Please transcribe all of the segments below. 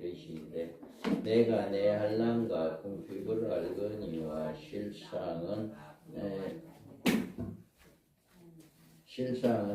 이르시되 내가 내 한량과 궁핍을 알거니와 실상은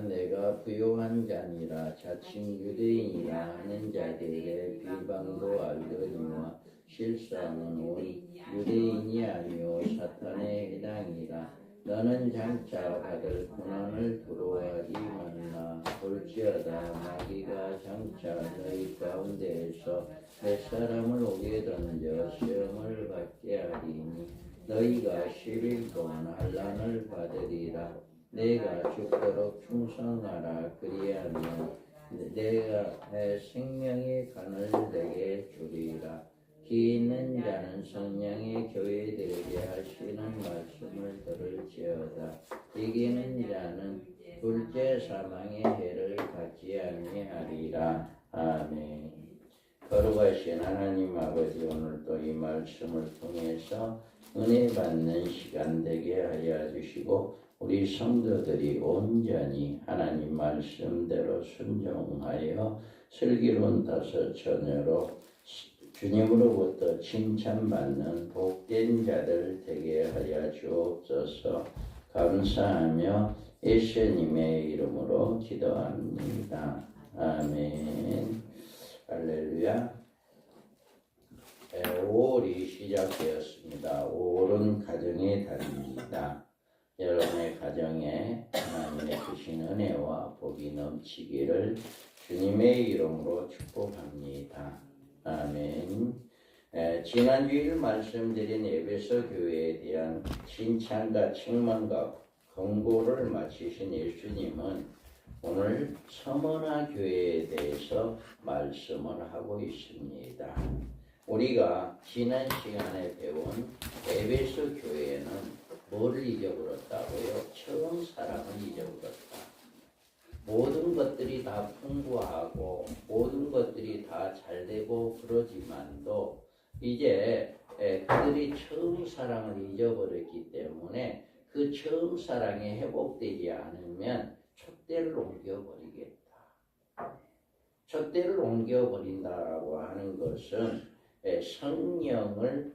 내가 부요한 자니라. 자칭 유대인이라 하는 자들의 비방도 알거니와 실상은 온 유대인이 아니요 사탄의 해당이라. 너는 장차 받을 고난을 두려워하지만나 볼지어다 마귀가 장차 너희 가운데에서 몇 사람을 오게 던져 시험을 받게 하리니 너희가 10일 동안 환난을 받으리라. 내가 죽도록 충성하라. 그리하면 내가 내 생명의 간을 내게 주리라. 기 있는 자는 성령의 교회들에게 하시는 말씀을 들을지어다. 이기는 자는 둘째 사망의 해를 받지 아니하리라. 아멘. 거룩하신 하나님 아버지, 오늘도 이 말씀을 통해서 은혜 받는 시간 되게 하여 주시고 우리 성도들이 온전히 하나님 말씀대로 순종하여 슬기로운 다섯 처녀로 주님으로부터 칭찬받는 복된 자들 되게 하여 주옵소서. 감사하며 예수님의 이름으로 기도합니다. 아멘. 할렐루야. 5월이 시작되었습니다. 5월은 가정의 달입니다. 여러분의 가정에 하나님의 주신 은혜와 복이 넘치기를 주님의 이름으로 축복합니다. 아멘. 지난주일 말씀드린 에베소 교회에 대한 칭찬과 책망과 권고를 마치신 예수님은 오늘 서머나 교회에 대해서 말씀을 하고 있습니다. 우리가 지난 시간에 배운 에베소 교회는 뭐를 잊어버렸다고요? 처음 사랑을 잊어버렸다. 모든 것들이 다 풍부하고 모든 것들이 다 잘되고 그러지만도 이제 그들이 처음 사랑을 잊어버렸기 때문에 그 처음 사랑이 회복되지 않으면 촛대를 옮겨버리겠다. 촛대를 옮겨버린다라고 하는 것은 성령을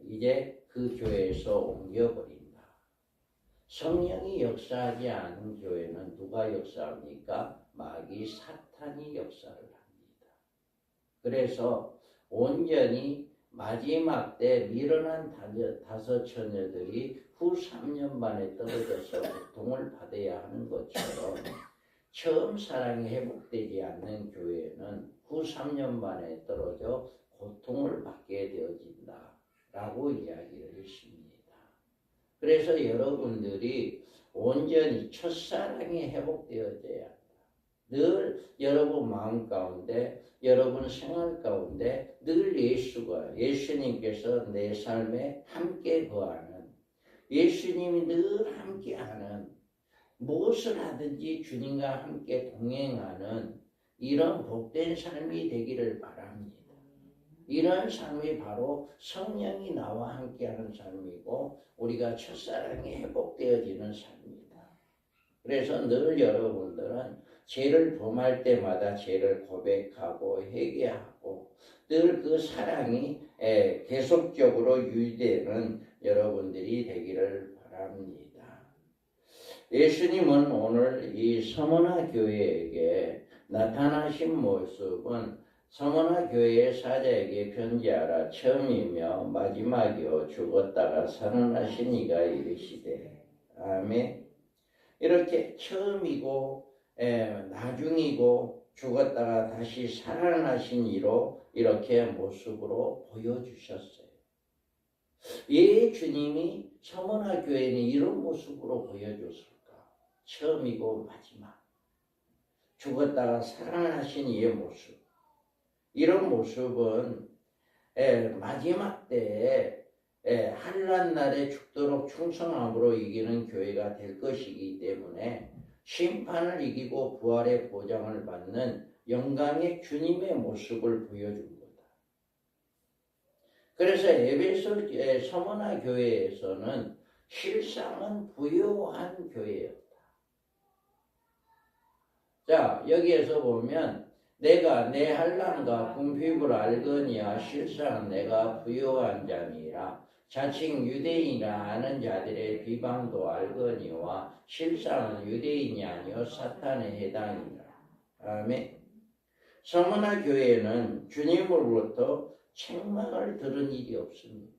이제 그 교회에서 옮겨버린다. 성령이 역사하지 않은 교회는 누가 역사합니까? 마귀 사탄이 역사를 합니다. 그래서 온전히 마지막 때 밀어난 다섯 처녀들이 후 3년 만에 떨어져서 고통을 받아야 하는 것처럼 처음 사랑이 회복되지 않는 교회는 후 3년 만에 떨어져 고통을 받게 되어진다 라고 이야기를 했습니다. 그래서 여러분들이 온전히 첫사랑이 회복되어져야 한다. 늘 여러분 마음 가운데, 여러분 생활 가운데 늘 예수님께서 내 삶에 함께 거하는, 예수님이 늘 함께하는, 무엇을 하든지 주님과 함께 동행하는 이런 복된 삶이 되기를 바랍니다. 이런 삶이 바로 성령이 나와 함께하는 삶이고 우리가 첫사랑이 회복되어지는 삶입니다. 그래서 늘 여러분들은 죄를 범할 때마다 죄를 고백하고 회개하고 늘 그 사랑이 계속적으로 유지되는 여러분들이 되기를 바랍니다. 예수님은 오늘 이 서머나 교회에게 나타나신 모습은 서머나 교회의 사자에게 편지하라. 처음이며 마지막이요 죽었다가 살아나신 이가 이르시되. 아멘. 이렇게 처음이고 나중이고 죽었다가 다시 살아나신 이로 이렇게 모습으로 보여주셨어요. 왜 주님이 서머나 교회는 이런 모습으로 보여줬을까? 처음이고 마지막. 죽었다가 살아나신 이의 모습. 이런 모습은 마지막 때에 환난 날에 죽도록 충성함으로 이기는 교회가 될 것이기 때문에 심판을 이기고 부활의 보장을 받는 영광의 주님의 모습을 보여준 거다. 그래서 에베소 서머나 교회에서는 실상은 부요한 교회였다. 자, 여기에서 보면 내가 내 한량과 궁핍을 알거니와 실상은 내가 부요한 자니라. 자칭 유대인이라 아는 자들의 비방도 알거니와 실상은 유대인이 아니요 사탄에 해당이라. 아멘. 서머나 교회는 주님으로부터 책망을 들은 일이 없습니다.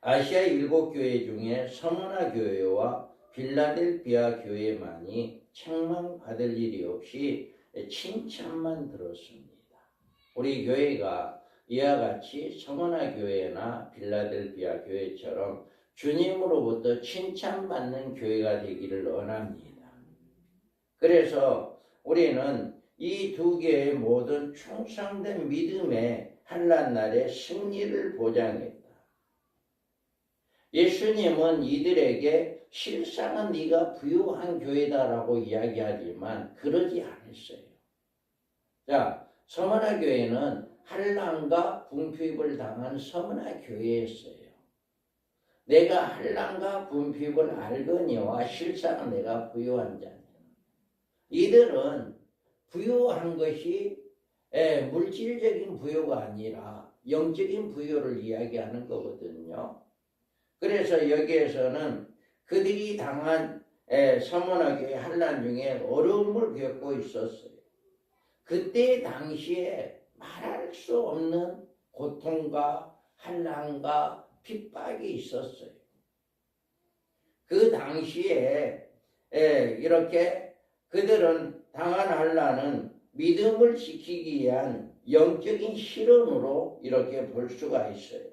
아시아 7교회 중에 서머나 교회와 빌라델비아 교회만이 책망받을 일이 없이 칭찬만 들었습니다. 우리 교회가 이와 같이 서머나 교회나 빌라델비아 교회처럼 주님으로부터 칭찬받는 교회가 되기를 원합니다. 그래서 우리는 이 두 개의 모든 충성된 믿음의 한란날의 승리를 보장했다. 예수님은 이들에게 실상은 네가 부유한 교회다라고 이야기하지만 그러지 않았어요. 자, 서머나 교회는 한란과 궁핍을 당한 서머나 교회였어요. 내가 한란과 궁핍을 알거니와 실상은 내가 부유한 자니. 이들은 부유한 것이 물질적인 부유가 아니라 영적인 부유를 이야기하는 거거든요. 그래서 여기에서는 그들이 당한 서머나 교회 한란 중에 어려움을 겪고 있었어요. 그때 당시에 말할 수 없는 고통과 한란과 핍박이 있었어요. 그 당시에 이렇게 그들은 당한 한란은 믿음을 지키기 위한 영적인 실현으로 이렇게 볼 수가 있어요.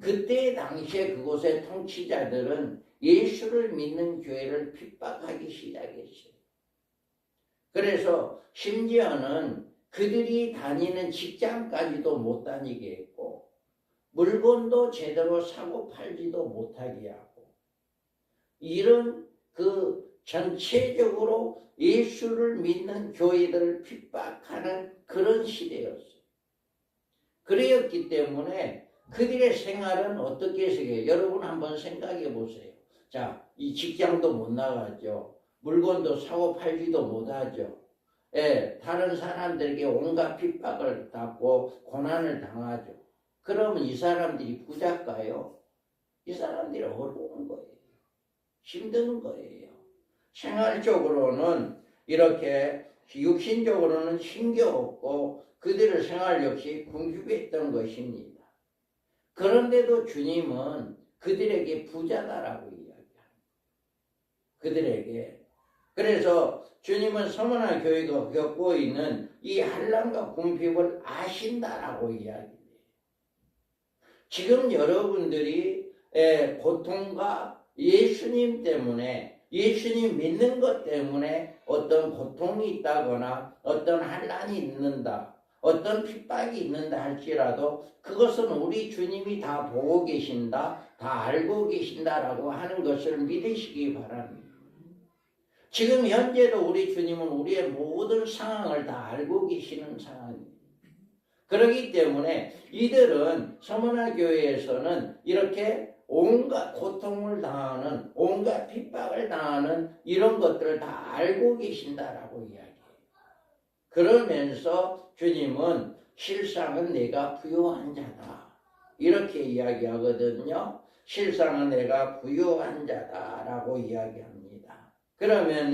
그때 당시에 그곳의 통치자들은 예수를 믿는 교회를 핍박하기 시작했어요. 그래서 심지어는 그들이 다니는 직장까지도 못 다니게 했고 물건도 제대로 사고 팔지도 못하게 하고 이런 전체적으로 예수를 믿는 교회들을 핍박하는 그런 시대였어요. 그랬기 때문에 그들의 생활은 어떻게 했어요? 여러분 한번 생각해 보세요. 자, 이 직장도 못 나가죠. 물건도 사고 팔지도 못하죠. 다른 사람들에게 온갖 핍박을 받고 고난을 당하죠. 그러면 이 사람들이 부자일까요? 이 사람들이 어려운 거예요. 힘든 거예요. 생활적으로는 이렇게 육신적으로는 힘겨웠고 그들의 생활 역시 궁핍했던 것입니다. 그런데도 주님은 그들에게 부자다라고 이야기합니다. 그들에게. 그래서 주님은 서머나 교회가 겪고 있는 이 한란과 궁핍을 아신다라고 이야기해요. 지금 여러분들이 고통과 예수님 때문에 예수님 믿는 것 때문에 어떤 고통이 있다거나 어떤 한란이 있는다, 어떤 핍박이 있는다 할지라도 그것은 우리 주님이 다 보고 계신다, 다 알고 계신다라고 하는 것을 믿으시기 바랍니다. 지금 현재도 우리 주님은 우리의 모든 상황을 다 알고 계시는 상황입니다. 그렇기 때문에 이들은 서머나 교회에서는 이렇게 온갖 고통을 당하는, 온갖 핍박을 당하는 이런 것들을 다 알고 계신다라고 이야기해요. 그러면서 주님은 실상은 내가 부유한 자다. 이렇게 이야기하거든요. 실상은 내가 부유한 자다라고 이야기합니다. 그러면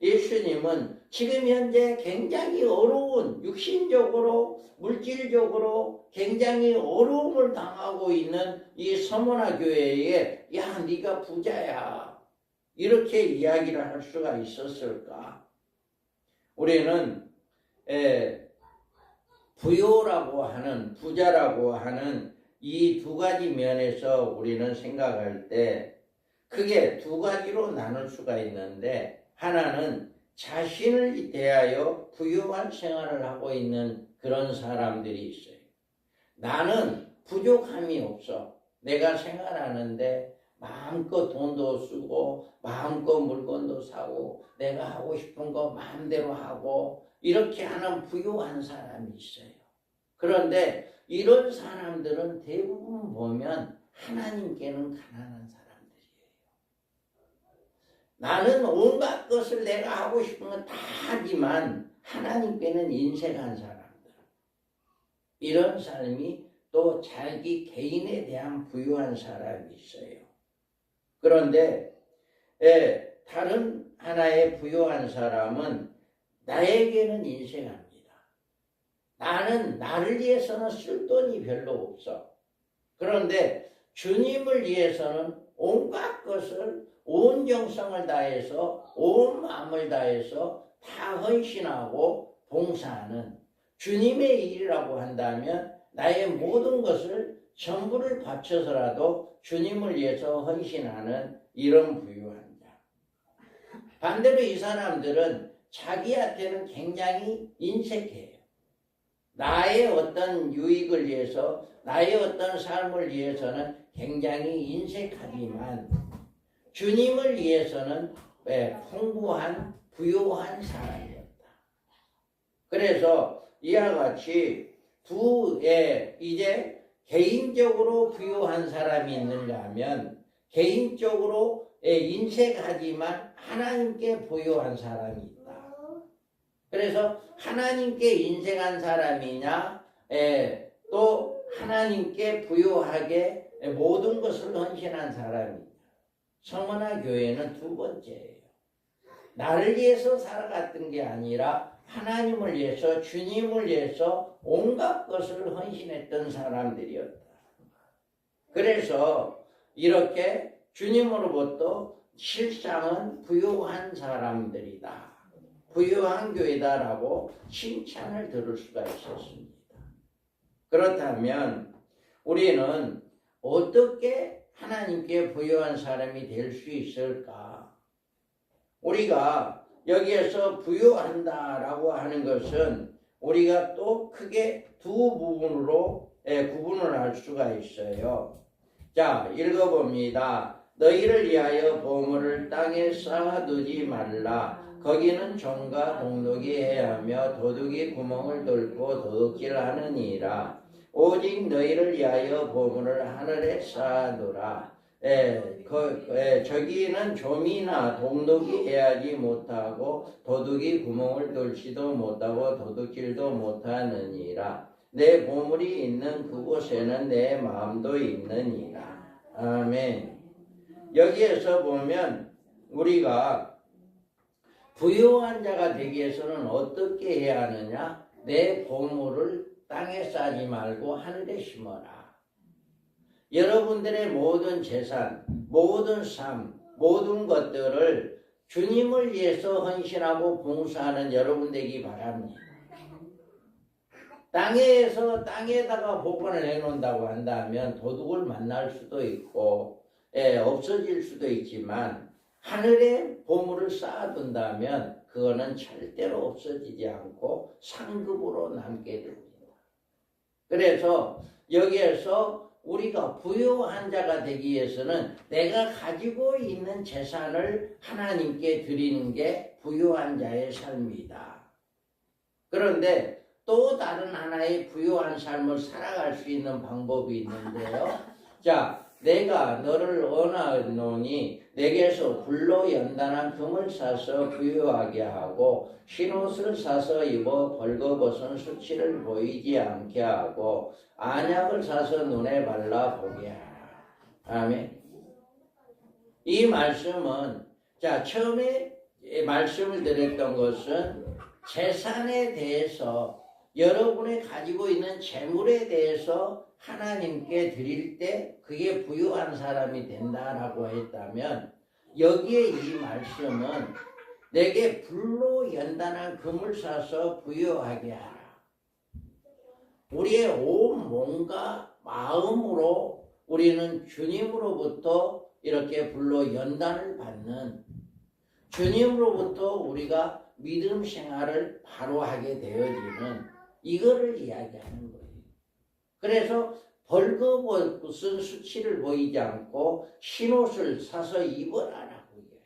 예수님은 지금 현재 굉장히 어려운 육신적으로 물질적으로 굉장히 어려움을 당하고 있는 이 서머나 교회에 야 네가 부자야 이렇게 이야기를 할 수가 있었을까? 우리는 부요라고 하는 부자라고 하는 이 두 가지 면에서 우리는 생각할 때 크게 두 가지로 나눌 수가 있는데 하나는 자신을 대하여 부유한 생활을 하고 있는 그런 사람들이 있어요. 나는 부족함이 없어. 내가 생활하는데 마음껏 돈도 쓰고 마음껏 물건도 사고 내가 하고 싶은 거 마음대로 하고 이렇게 하는 부유한 사람이 있어요. 그런데 이런 사람들은 대부분 보면 하나님께는 가난한 사람들이에요. 나는 온갖 것을 내가 하고 싶은 건 다 하지만 하나님께는 인색한 사람들. 이런 사람이 또 자기 개인에 대한 부유한 사람이 있어요. 그런데 다른 하나의 부유한 사람은 나에게는 인색합니다. 나는 나를 위해서는 쓸 돈이 별로 없어. 그런데 주님을 위해서는 온갖 것을 온 정성을 다해서 온 마음을 다해서 다 헌신하고 봉사하는 주님의 일이라고 한다면 나의 모든 것을 전부를 바쳐서라도 주님을 위해서 헌신하는 이런 부유한 자. 반대로 이 사람들은 자기한테는 굉장히 인색해요. 나의 어떤 유익을 위해서 나의 어떤 삶을 위해서는 굉장히 인색하지만 주님을 위해서는 풍부한 부유한 사람이었다. 그래서 이와 같이 이제 개인적으로 부유한 사람이 있는가 하면 개인적으로 인색하지만 하나님께 부유한 사람이 있다. 그래서 하나님께 인색한 사람이냐 또 하나님께 부유하게 모든 것을 헌신한 사람이냐. 성원아 교회는 두 번째예요. 나를 위해서 살아갔던 게 아니라 하나님을 위해서 주님을 위해서 온갖 것을 헌신했던 사람들이었다. 그래서 이렇게 주님으로부터 실상은 부유한 사람들이다. 부유한 교회다라고 칭찬을 들을 수가 있었습니다. 그렇다면 우리는 어떻게 하나님께 부유한 사람이 될 수 있을까? 우리가 여기에서 부유한다라고 하는 것은 우리가 또 크게 두 부분으로 구분을 할 수가 있어요. 자, 읽어봅니다. 너희를 위하여 보물을 땅에 쌓아두지 말라. 거기는 종과 동독이 해하며 도둑이 구멍을 뚫고 도둑질하느니라. 오직 너희를 위하여 보물을 하늘에 쌓아두라. 저기는 좀이나 동독이 해하지 못하고 도둑이 구멍을 뚫지도 못하고 도둑질도 못하느니라. 내 보물이 있는 그곳에는 내 마음도 있느니라. 아멘. 여기에서 보면 우리가 부유한 자가 되기 위해서는 어떻게 해야 하느냐? 내 보물을 땅에 싸지 말고 하늘에 심어라. 여러분들의 모든 재산, 모든 삶, 모든 것들을 주님을 위해서 헌신하고 봉사하는 여러분 되기 바랍니다. 땅에다가 보관을 해놓는다고 한다면 도둑을 만날 수도 있고 없어질 수도 있지만 하늘에 보물을 쌓아둔다면 그거는 절대로 없어지지 않고 상급으로 남게 됩니다. 그래서 여기에서 우리가 부유한 자가 되기 위해서는 내가 가지고 있는 재산을 하나님께 드리는 게 부유한 자의 삶이다. 그런데 또 다른 하나의 부유한 삶을 살아갈 수 있는 방법이 있는데요. 자, 내가 너를 원하노니 내게서 불로 연단한 금을 사서 부유하게 하고 흰옷을 사서 입어 벌거벗은 수치를 보이지 않게 하고 안약을 사서 눈에 발라 보게 하라. 아멘. 이 말씀은 처음에 말씀을 드렸던 것은 재산에 대해서 여러분이 가지고 있는 재물에 대해서 하나님께 드릴 때 그게 부유한 사람이 된다라고 했다면 여기에 이 말씀은 내게 불로 연단한 금을 사서 부유하게 하라. 우리의 온 몸과 마음으로 우리는 주님으로부터 이렇게 불로 연단을 받는 주님으로부터 우리가 믿음 생활을 바로 하게 되어지는 이거를 이야기하는 거예요. 그래서 벌거벗은 수치를 보이지 않고 흰옷을 사서 입어라라고 이야기해요.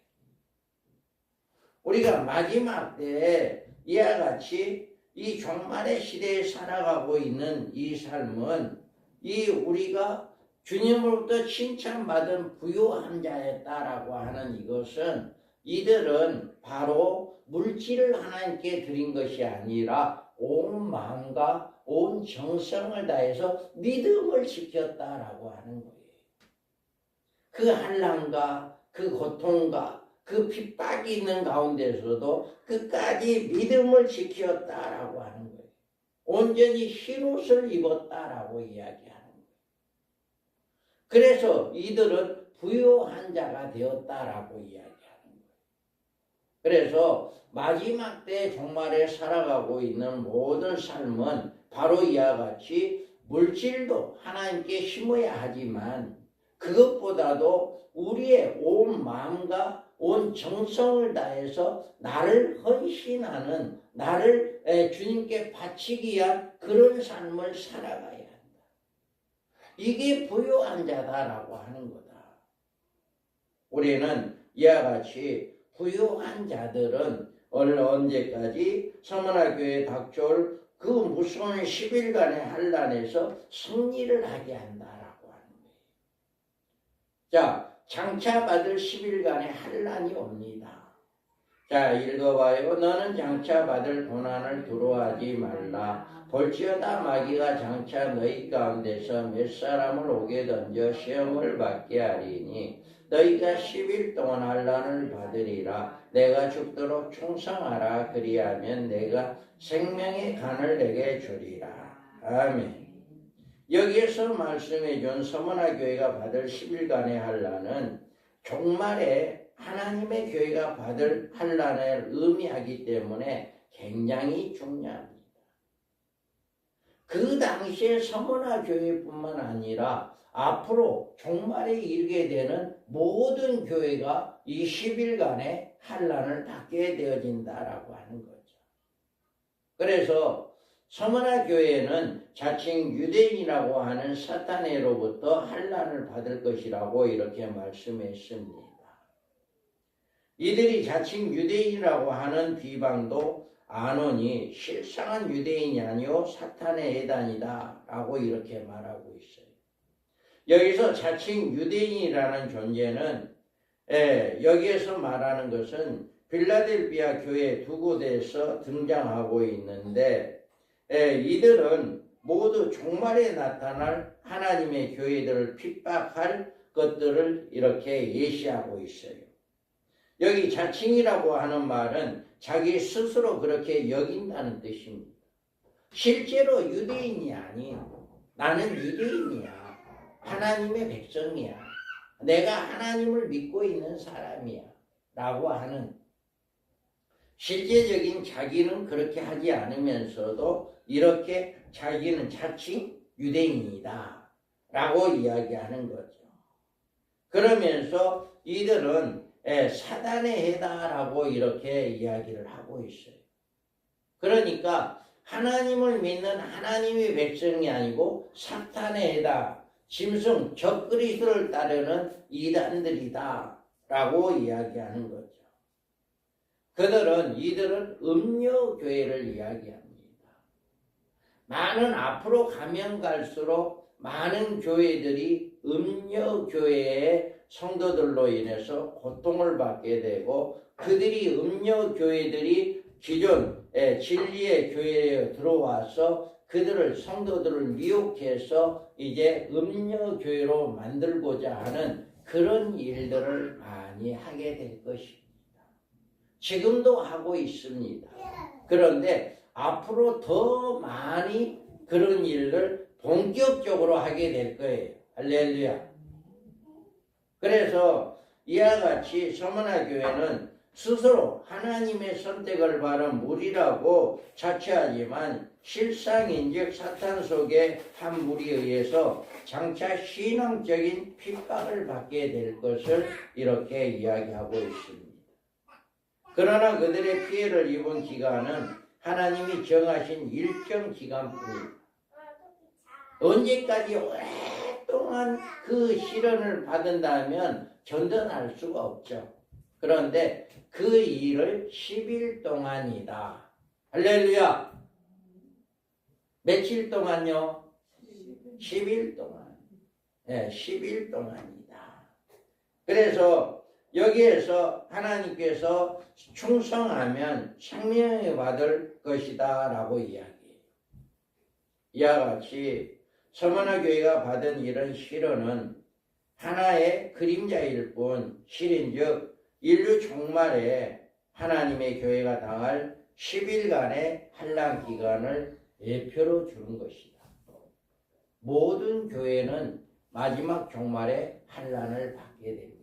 우리가 마지막 때에 이와 같이 이 종말의 시대에 살아가고 있는 이 삶은 이 우리가 주님으로부터 칭찬받은 부유한 자였다라고 하는 이것은 이들은 바로 물질을 하나님께 드린 것이 아니라 온 마음과 온 정성을 다해서 믿음을 지켰다라고 하는 거예요. 그 환난과 그 고통과 그 핍박이 있는 가운데서도 끝까지 믿음을 지켰다라고 하는 거예요. 온전히 흰옷을 입었다라고 이야기하는 거예요. 그래서 이들은 부요한 자가 되었다라고 이야기하는 거예요. 그래서 마지막 때 종말에 살아가고 있는 모든 삶은 바로 이와 같이 물질도 하나님께 심어야 하지만 그것보다도 우리의 온 마음과 온 정성을 다해서 나를 헌신하는, 나를 주님께 바치기 위한 그런 삶을 살아가야 한다. 이게 부요한 자다라고 하는 거다. 우리는 이와 같이 부요한 자들은 언제까지 서문화교회에 닥쳐올 그 무서운 10일간의 환난에서 승리를 하게 한다라고 하는 거예요. 자, 장차 받을 10일간의 환난이 옵니다. 자, 읽어봐요. 너는 장차 받을 고난을 두려워하지 말라. 볼지어다 마귀가 장차 너희 가운데서 몇 사람을 오게 던져 시험을 받게 하리니 너희가 10일 동안 환난을 받으리라. 내가 죽도록 충성하라. 그리하면 내가 생명의 간을 내게 주리라. 아멘. 여기에서 말씀해 준 서문화교회가 받을 10일간의 환난은 종말에 하나님의 교회가 받을 환난을 의미하기 때문에 굉장히 중요합니다. 그 당시에 서문화교회뿐만 아니라 앞으로 종말에 이르게 되는 모든 교회가 이 10일간의 환난을 받게 되어진다라고 하는 거죠. 그래서 서문화교회는 자칭 유대인이라고 하는 사탄에로부터 환난을 받을 것이라고 이렇게 말씀했습니다. 이들이 자칭 유대인이라고 하는 비방도 아노니 실상은 유대인이 아니오 사탄의 해단이다 라고 이렇게 말하고 있어요. 여기서 자칭 유대인이라는 존재는 여기에서 말하는 것은 필라델피아 교회 두 곳에서 등장하고 있는데 이들은 모두 종말에 나타날 하나님의 교회들을 핍박할 것들을 이렇게 예시하고 있어요. 여기 자칭이라고 하는 말은 자기 스스로 그렇게 여긴다는 뜻입니다. 실제로 유대인이 아닌 나는 유대인이야. 하나님의 백성이야. 내가 하나님을 믿고 있는 사람이야. 라고 하는 실제적인 자기는 그렇게 하지 않으면서도 이렇게 자기는 자칭 유대인이다. 라고 이야기하는 거죠. 그러면서 이들은 사단의 해다라고 이렇게 이야기를 하고 있어요. 그러니까 하나님을 믿는 하나님의 백성이 아니고 사탄의 해다, 짐승, 적그리스도를 따르는 이단들이다 라고 이야기하는 거죠. 이들은 음료교회를 이야기합니다. 앞으로 가면 갈수록 많은 교회들이 음료교회의 성도들로 인해서 고통을 받게 되고 그들이 음료교회들이 기존 진리의 교회에 들어와서 그들을 성도들을 미혹해서 이제 음료교회로 만들고자 하는 그런 일들을 많이 하게 될 것입니다. 지금도 하고 있습니다. 그런데 앞으로 더 많이 그런 일을 본격적으로 하게 될 거예요. 할렐루야. 그래서 이와 같이 서문화교회는 스스로 하나님의 선택을 받은 무리라고 자처하지만 실상인즉 사탄 속의 한 무리에 의해서 장차 신앙적인 핍박을 받게 될 것을 이렇게 이야기하고 있습니다. 그러나 그들의 피해를 입은 기간은 하나님이 정하신 일정 기간뿐입니다. 언제까지 오랫동안 그 시련을 받는다면 견뎌낼 수가 없죠. 그런데 그 일을 10일 동안이다. 할렐루야. 며칠 동안요? 10일 동안. 10일 동안이다. 그래서 여기에서 하나님께서 충성하면 생명을 받을 것이다 라고 이야기해요. 이와 같이 서머나 교회가 받은 이런 시련은 하나의 그림자일 뿐 실인즉 인류 종말에 하나님의 교회가 당할 10일간의 환난 기간을 예표로 주는 것이다. 모든 교회는 마지막 종말에 환난을 받게 됩니다.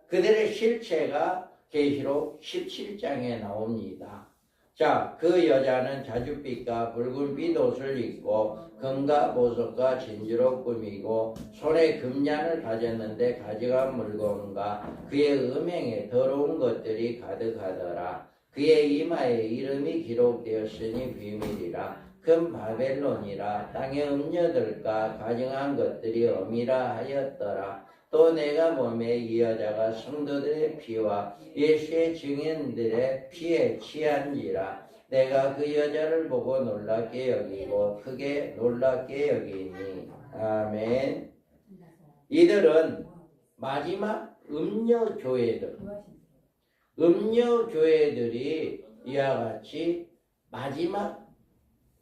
그들의 실체가 계시록 17장에 나옵니다. 자, 그 여자는 자줏빛과 붉은 핏옷을 입고 금과 보석과 진주로 꾸미고 손에 금잔을 가졌는데 가져간 물건과 그의 음행에 더러운 것들이 가득하더라. 그의 이마에 이름이 기록되었으니 비밀이라. 큰 바벨론이라. 땅의 음녀들과 가증한 것들이 엄이라 하였더라. 또 내가 보매 이 여자가 성도들의 피와 예수의 증인들의 피에 취한지라. 내가 그 여자를 보고 놀랍게 여기고 크게 놀랍게 여기니. 아멘. 이들은 마지막 음녀 교회들이 이와 같이 마지막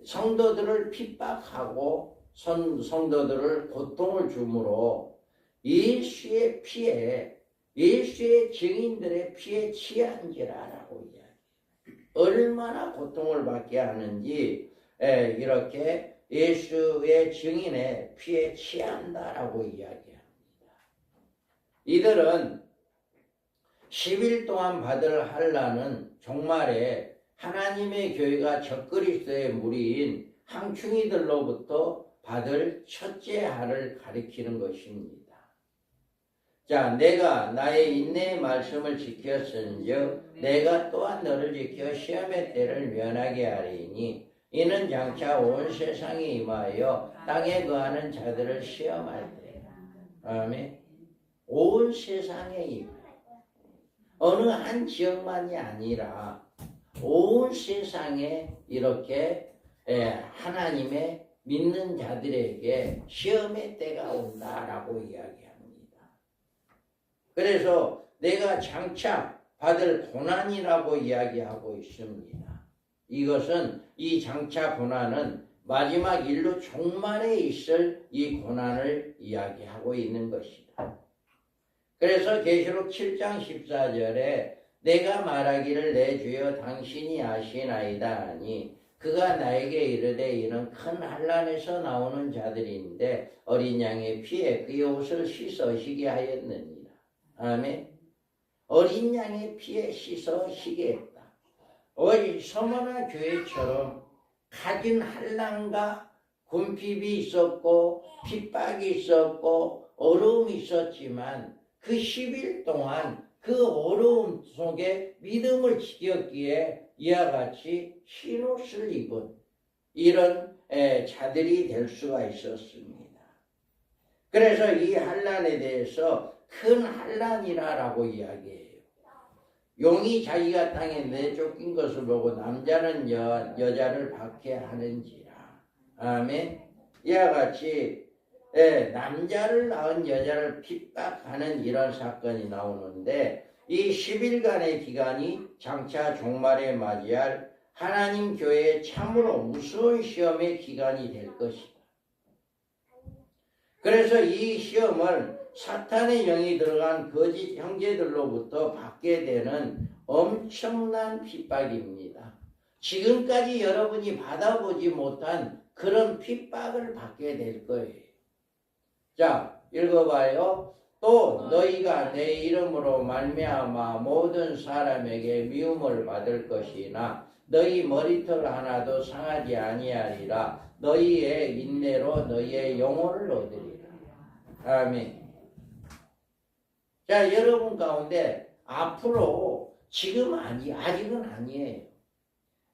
성도들을 핍박하고 성도들을 고통을 주므로 예수의 피에, 예수의 증인들의 피에 취한지라라고 이야기해요. 얼마나 고통을 받게 하는지 이렇게 예수의 증인의 피에 취한다라고 이야기합니다. 이들은 10일 동안 받을 환난은 종말에 하나님의 교회가 적그리스도의 무리인 항충이들로부터 받을 첫째 할을 가리키는 것입니다. 자, 내가 나의 인내의 말씀을 지켰은즉 내가 또한 너를 지켜 시험의 때를 면하게 하리니 이는 장차 온 세상에 임하여 땅에 거하는 자들을 시험할 때라. 아멘. 온 세상에 임하여 어느 한 지역만이 아니라 온 세상에 이렇게 하나님의 믿는 자들에게 시험의 때가 온다라고 이야기합니다. 그래서 내가 장차 받을 고난이라고 이야기하고 있습니다. 이것은 이 장차 고난은 마지막 인류 종말에 있을 이 고난을 이야기하고 있는 것이다. 그래서 계시록 7장 14절에 내가 말하기를 내 주여 당신이 아시나이다 하니 그가 나에게 이르되 이는 큰 환난에서 나오는 자들인데 어린 양의 피에 그의 옷을 씻으시게 하였느니라. 아멘. 어린 양의 피에 씻으시게 했다. 어린 서머나 교회처럼 가진 환난과 궁핍이 있었고 핍박이 있었고 어려움이 있었지만 그 10일 동안 그 어려움 속에 믿음을 지켰기에 이와 같이 흰옷을 입은 이런 자들이 될 수가 있었습니다. 그래서 이 환난에 대해서 큰 환난이라고 이야기해요. 용이 자기가 땅에 내쫓긴 것을 보고 남자는 여자를 박해하는지라. 아멘. 이와 같이 남자를 낳은 여자를 핍박하는 이런 사건이 나오는데 이 10일간의 기간이 장차 종말에 맞이할 하나님 교회의 참으로 무서운 시험의 기간이 될 것이다. 그래서 이 시험을 사탄의 영이 들어간 거짓 형제들로부터 받게 되는 엄청난 핍박입니다. 지금까지 여러분이 받아보지 못한 그런 핍박을 받게 될 거예요. 자, 읽어봐요. 또 너희가 내 이름으로 말미암아 모든 사람에게 미움을 받을 것이나 너희 머리털 하나도 상하지 아니하리라. 너희의 인내로 너희의 영혼을 얻으리라. 아멘. 자, 여러분 가운데 앞으로 아직은 아니에요.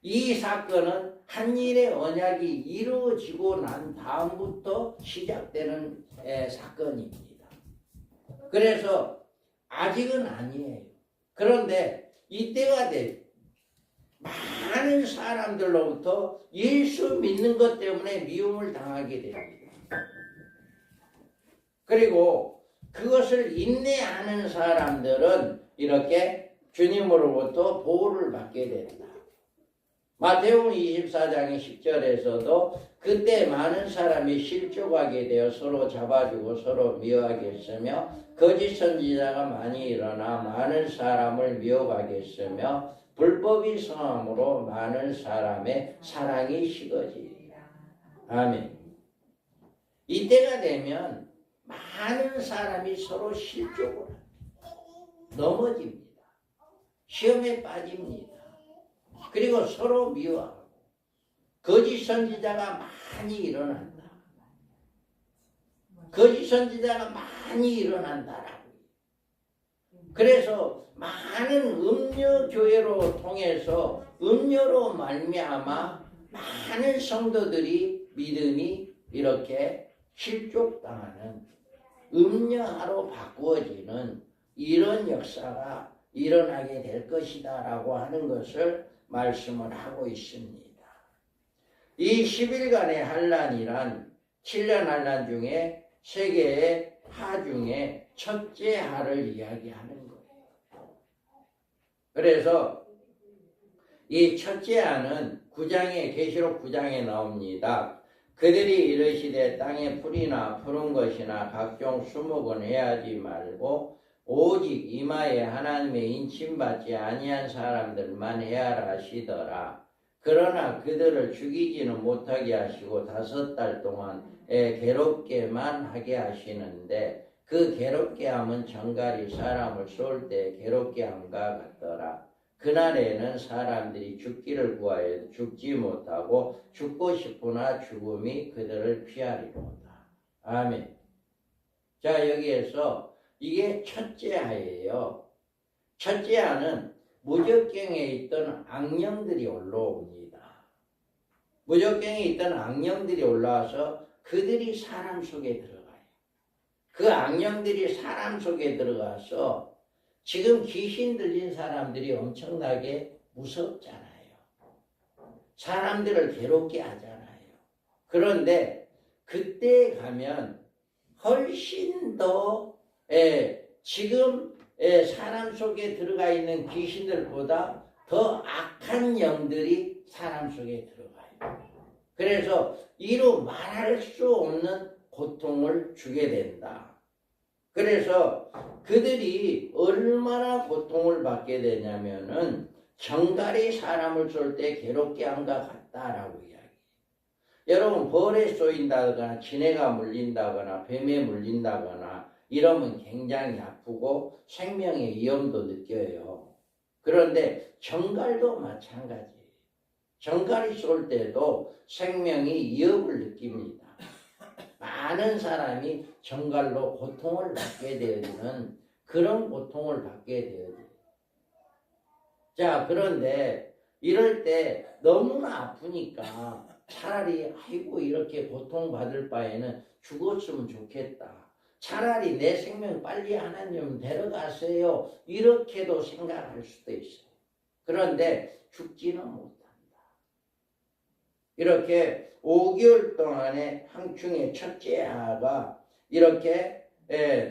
이 사건은 한일의 언약이 이루어지고 난 다음부터 시작되는 사건입니다. 그래서 아직은 아니에요. 그런데 이때가 돼 많은 사람들로부터 예수 믿는 것 때문에 미움을 당하게 됩니다. 그리고 그것을 인내하는 사람들은 이렇게 주님으로부터 보호를 받게 된다. 마태복음 24장의 10절에서도 그때 많은 사람이 실족하게 되어 서로 잡아주고 서로 미워하겠으며 거짓 선지자가 많이 일어나 많은 사람을 미워하겠으며 불법이 성함으로 많은 사람의 사랑이 식어지리라. 아멘. 이때가 되면 많은 사람이 서로 실족을 넘어집니다. 시험에 빠집니다. 그리고 서로 미워하고 거짓 선지자가 많이 일어난다. 거짓 선지자가 많이 일어난다라고. 그래서 많은 음료 교회로 통해서 음료로 말미암아 많은 성도들이 믿음이 이렇게 실족당하는 음료하로 바꾸어지는 이런 역사가 일어나게 될 것이다 라고 하는 것을 말씀을 하고 있습니다. 이 10일간의 환란이란 7년 환란 중에 세계의 하 중에 첫째 하를 이야기하는 거예요. 그래서 이 첫째 하는 9장에 계시록 9장에 나옵니다. 그들이 이르시되 땅에 풀이나 푸른 것이나 각종 수목은 해하지 말고 오직 이마에 하나님의 인침받지 아니한 사람들만 해하라 하시더라. 그러나 그들을 죽이지는 못하게 하시고 5달 동안 괴롭게만 하게 하시는데 그 괴롭게 함은 정갈이 사람을 쏠 때 괴롭게 함과 같더라. 그날에는 사람들이 죽기를 구하여도 죽지 못하고 죽고 싶으나 죽음이 그들을 피하리로다. 아멘. 자, 여기에서 이게 첫째 하예요. 첫째 하는 무적경에 있던 악령들이 올라옵니다. 무적경에 있던 악령들이 올라와서 그들이 사람 속에 들어가요. 그 악령들이 사람 속에 들어가서 지금 귀신 들린 사람들이 엄청나게 무섭잖아요. 사람들을 괴롭게 하잖아요. 그런데 그때 가면 훨씬 더 지금 사람 속에 들어가 있는 귀신들보다 더 악한 영들이 사람 속에 들어가요. 그래서 이루 말할 수 없는 고통을 주게 된다. 그래서 그들이 얼마나 고통을 받게 되냐면은 정갈이 사람을 쏠 때 괴롭게 한것 같다라고 이야기해요. 여러분, 벌에 쏘인다거나 지네가 물린다거나 뱀에 물린다거나 이러면 굉장히 아프고 생명의 위험도 느껴요. 그런데 정갈도 마찬가지예요. 정갈이 쏠 때도 생명이 위협을 느낍니다. 많은 사람이 정갈로 고통을 받게 되어지는 그런 고통을 받게 되어져요. 자, 그런데 이럴 때 너무나 아프니까 차라리 아이고 이렇게 고통받을 바에는 죽었으면 좋겠다. 차라리 내 생명 빨리 하나님 데려가세요. 이렇게도 생각할 수도 있어요. 그런데 죽지는 못한다. 이렇게 5개월 동안에 황충의 첫째 아가 이렇게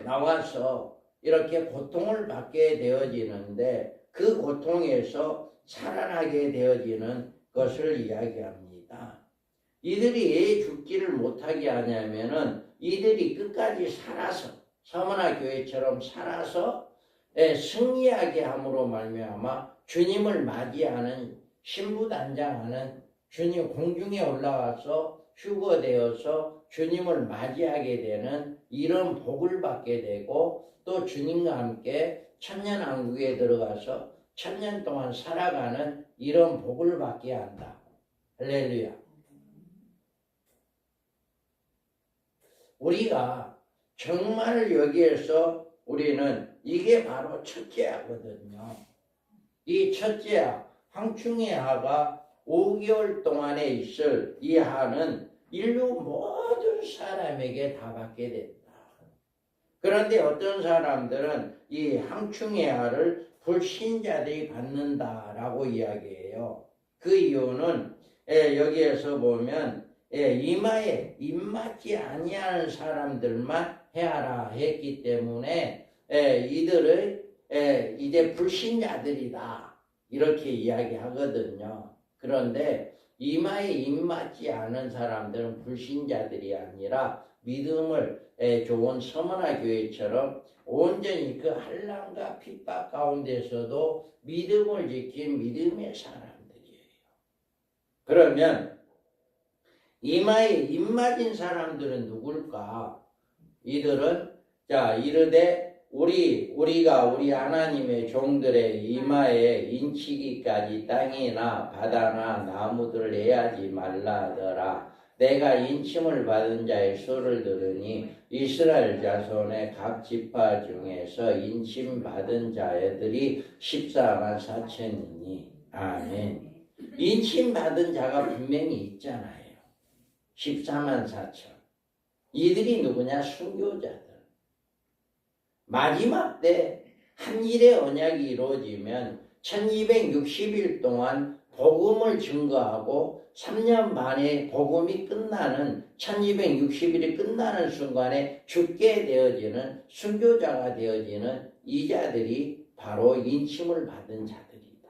나와서 이렇게 고통을 받게 되어지는데 그 고통에서 살아나게 되어지는 것을 이야기합니다. 이들이 왜 죽지를 못하게 하냐면은 이들이 끝까지 살아서 서머나 교회처럼 살아서 승리하게 함으로 말미암아 주님을 맞이하는 신부단장하는 주님 공중에 올라와서 휴거되어서 주님을 맞이하게 되는 이런 복을 받게 되고 또 주님과 함께 천년왕국에 들어가서 1000년 동안 살아가는 이런 복을 받게 한다. 할렐루야. 우리가 정말 여기에서 우리는 이게 바로 첫째 하거든요. 이 첫째 하, 황충의 하가 5개월 동안에 있을 이 하는 인류 모든 사람에게 다 받게 된다. 그런데 어떤 사람들은 이 황충의 하를 불신자들이 받는다라고 이야기해요. 그 이유는 여기에서 보면 이마에 입맞지 아니하는 사람들만 해하라 했기 때문에 이들을 이제 불신자들이다 이렇게 이야기하거든요. 그런데 이마에 입맞지 않은 사람들은 불신자들이 아니라 믿음을 좋은 서머나 교회처럼 온전히 그 환난과 핍박 가운데서도 믿음을 지킨 믿음의 사람들이에요. 그러면 이마에 입맞은 사람들은 누굴까? 이들은 이르되 우리가 우리 하나님의 종들의 이마에 인치기까지 땅이나 바다나 나무들을 해하지 말라 하더라. 내가 인침을 받은 자의 수를 들으니 이스라엘 자손의 각 지파 중에서 인침 받은 자들이 14만 4천이니 아멘. 인침 받은 자가 분명히 있잖아요. 14만 4천. 이들이 누구냐? 순교자들. 마지막 때 한 일의 언약이 이루어지면 1260일 동안 복음을 증거하고 3년 만에 복음이 끝나는 1260일이 끝나는 순간에 죽게 되어지는 순교자가 되어지는 이 자들이 바로 인침을 받은 자들이다.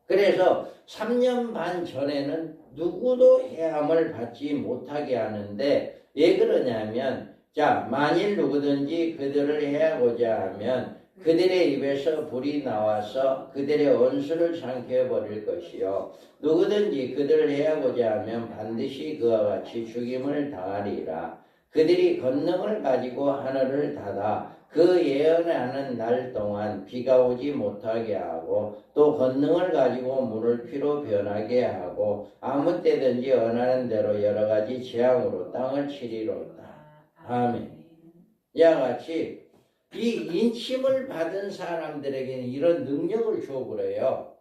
그래서 3년 반 전에는 누구도 해함을 받지 못하게 하는데 왜 그러냐면 만일 누구든지 그들을 해하고자 하면 그들의 입에서 불이 나와서 그들의 원수를 삼켜버릴 것이요 누구든지 그들을 해하고자 하면 반드시 그와 같이 죽임을 당하리라. 그들이 권능을 가지고 하늘을 닫아 그 예언하는 날 동안 비가 오지 못하게 하고 또 권능을 가지고 물을 피로 변하게 하고 아무 때든지 원하는 대로 여러 가지 재앙으로 땅을 치리로다. 아멘. 이와 같이 이 인침을 받은 사람들에게는 이런 능력을 주어버려요.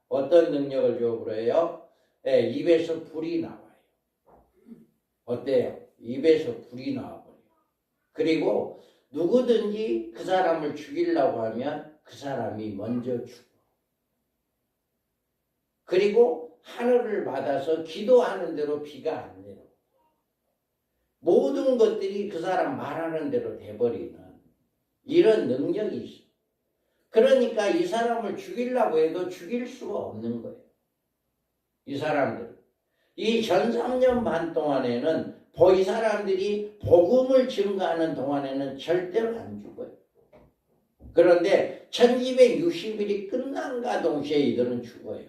어떤 능력을 주어버려요? 입에서 불이 나와요. 어때요? 입에서 불이 나와버려요. 그리고 누구든지 그 사람을 죽이려고 하면 그 사람이 먼저 죽어. 그리고 하늘을 받아서 기도하는 대로 비가 안 내려. 모든 것들이 그 사람 말하는 대로 돼버리는 이런 능력이 있어. 그러니까 이 사람을 죽이려고 해도 죽일 수가 없는 거예요. 이 사람들. 이 전 3년 반 동안에는 이 사람들이 복음을 증거하는 동안에는 절대로 안 죽어요. 그런데 1260일이 끝난가 동시에 이들은 죽어요.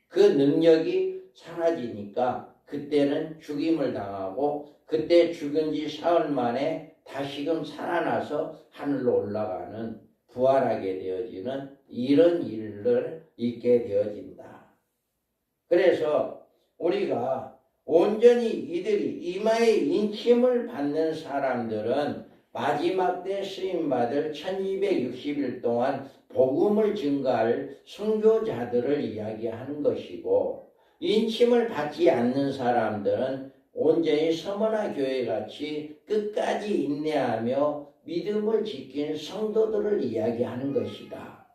그 능력이 사라지니까 그때는 죽임을 당하고 그때 죽은 지 사흘 만에 다시금 살아나서 하늘로 올라가는 부활하게 되어지는 이런 일을 있게 되어진다. 그래서 우리가 온전히 이들이 이마에 인침을 받는 사람들은 마지막 때 쓰임받을 1260일 동안 복음을 증거할 순교자들을 이야기하는 것이고 인침을 받지 않는 사람들은 온전히 서머나 교회같이 끝까지 인내하며 믿음을 지킨 성도들을 이야기하는 것이다.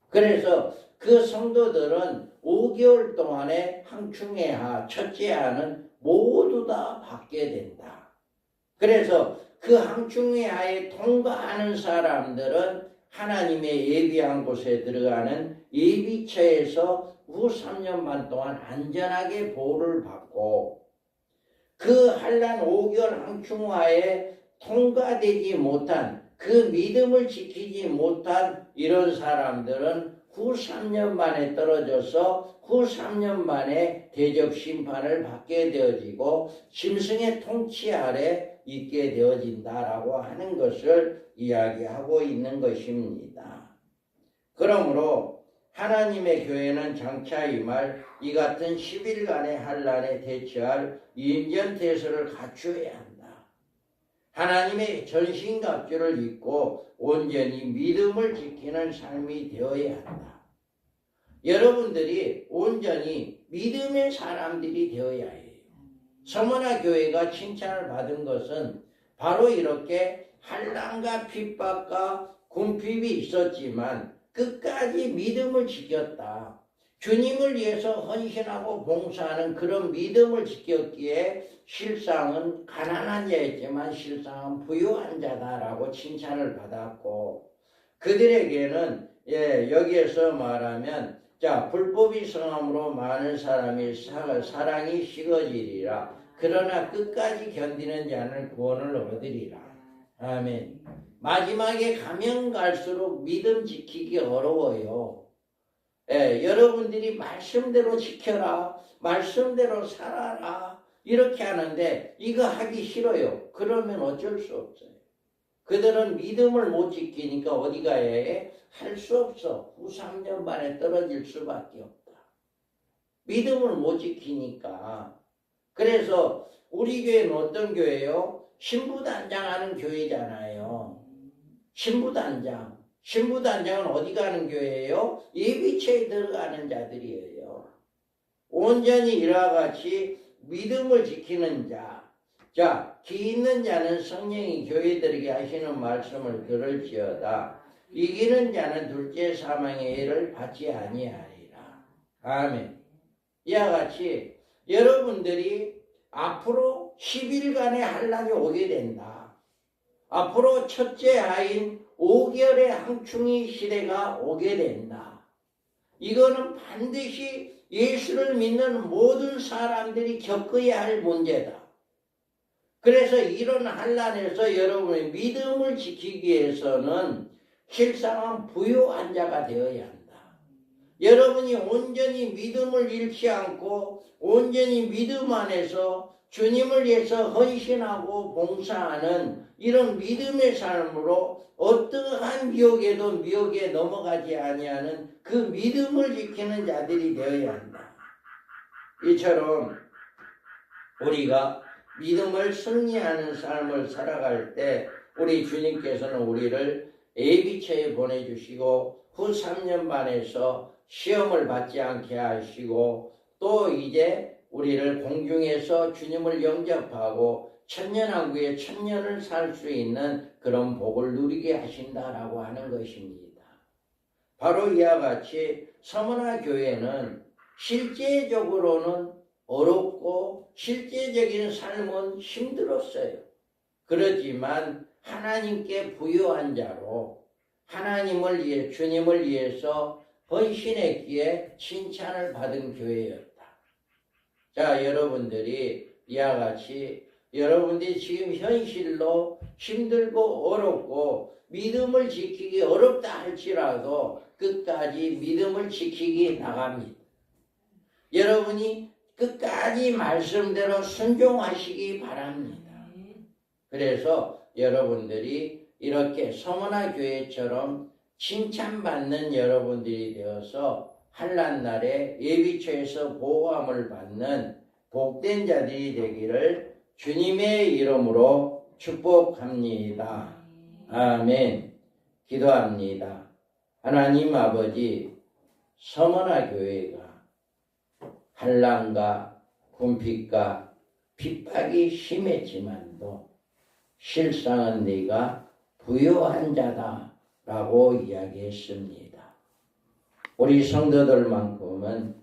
그래서 그 성도들은 5개월 동안에 항충의 하, 첫째 하는 모두 다 받게 된다. 그래서 그 항충의 하에 통과하는 사람들은 하나님의 예비한 곳에 들어가는 예비처에서 후 3년 반 동안 안전하게 보호를 받고 그 한란 5개월 항충하에 통과되지 못한 그 믿음을 지키지 못한 이런 사람들은 후 3년 만에 떨어져서 후 3년 만에 대적 심판을 받게 되어지고 짐승의 통치 아래 있게 되어진다라고 하는 것을 이야기하고 있는 것입니다. 그러므로 하나님의 교회는 장차 임할 이 같은 10일간의 환난에 대처할 인전태세를 갖추어야 한다. 하나님의 전신갑주를 입고 온전히 믿음을 지키는 삶이 되어야 한다. 여러분들이 온전히 믿음의 사람들이 되어야 해요. 서머나 교회가 칭찬을 받은 것은 바로 이렇게 환난과 핍박과 궁핍이 있었지만 끝까지 믿음을 지켰다. 주님을 위해서 헌신하고 봉사하는 그런 믿음을 지켰기에 실상은 가난한 자였지만 실상은 부유한 자다라고 칭찬을 받았고, 그들에게는 여기에서 말하면 불법이 성함으로 많은 사람이 사랑이 식어지리라. 그러나 끝까지 견디는 자는 구원을 얻으리라. 아멘. 마지막에 가면 갈수록 믿음 지키기 어려워요. 여러분들이 말씀대로 지켜라, 말씀대로 살아라 이렇게 하는데 이거 하기 싫어요. 그러면 어쩔 수 없어요. 그들은 믿음을 못 지키니까 어디 가야 해? 할 수 없어. 후 3년 만에 떨어질 수밖에 없다. 믿음을 못 지키니까. 그래서 우리 교회는 어떤 교회예요? 신부단장하는 교회잖아요. 신부단장. 신부단장은 어디 가는 교회예요? 예비체에 들어가는 자들이에요. 온전히 이와 같이 믿음을 지키는 자. 기 있는 자는 성령이 교회들에게 하시는 말씀을 들을지어다. 이기는 자는 둘째 사망의 해를 받지 아니하리라. 아멘. 이와 같이 여러분들이 앞으로 10일간의 환란이 오게 된다. 앞으로 첫째 아이인 5개월의 항충이 시대가 오게 된다. 이거는 반드시 예수를 믿는 모든 사람들이 겪어야 할 문제다. 그래서 이런 환란에서 여러분의 믿음을 지키기 위해서는 실상은 부유한 자가 되어야 한다. 여러분이 온전히 믿음을 잃지 않고 온전히 믿음 안에서 주님을 위해서 헌신하고 봉사하는 이런 믿음의 삶으로 어떠한 미혹에도 미혹에 넘어가지 아니하는 그 믿음을 지키는 자들이 되어야 한다. 이처럼 우리가 믿음을 승리하는 삶을 살아갈 때 우리 주님께서는 우리를 예비처에 보내주시고 후 3년 반에서 시험을 받지 않게 하시고 또 이제 우리를 공중에서 주님을 영접하고 천년왕국의 천년을 살 수 있는 그런 복을 누리게 하신다라고 하는 것입니다. 바로 이와 같이 서머나 교회는 실제적으로는 어렵고 실제적인 삶은 힘들었어요. 그렇지만 하나님께 부유한 자로 하나님을 위해 주님을 위해서 헌신했기에 칭찬을 받은 교회였다. 여러분들이 이와 같이 여러분들이 지금 현실로 힘들고 어렵고 믿음을 지키기 어렵다 할지라도 끝까지 믿음을 지키기 나갑니다. 여러분이 끝까지 말씀대로 순종하시기 바랍니다. 그래서 여러분들이 이렇게 서머나 교회처럼 칭찬받는 여러분들이 되어서 환난날에 예비처에서 보호함을 받는 복된 자들이 되기를 주님의 이름으로 축복합니다. 아멘. 기도합니다. 하나님 아버지, 서머나 교회가 환난과 궁핍과 핍박이 심했지만도 실상은 네가 부유한 자다라고 이야기했습니다. 우리 성도들만큼은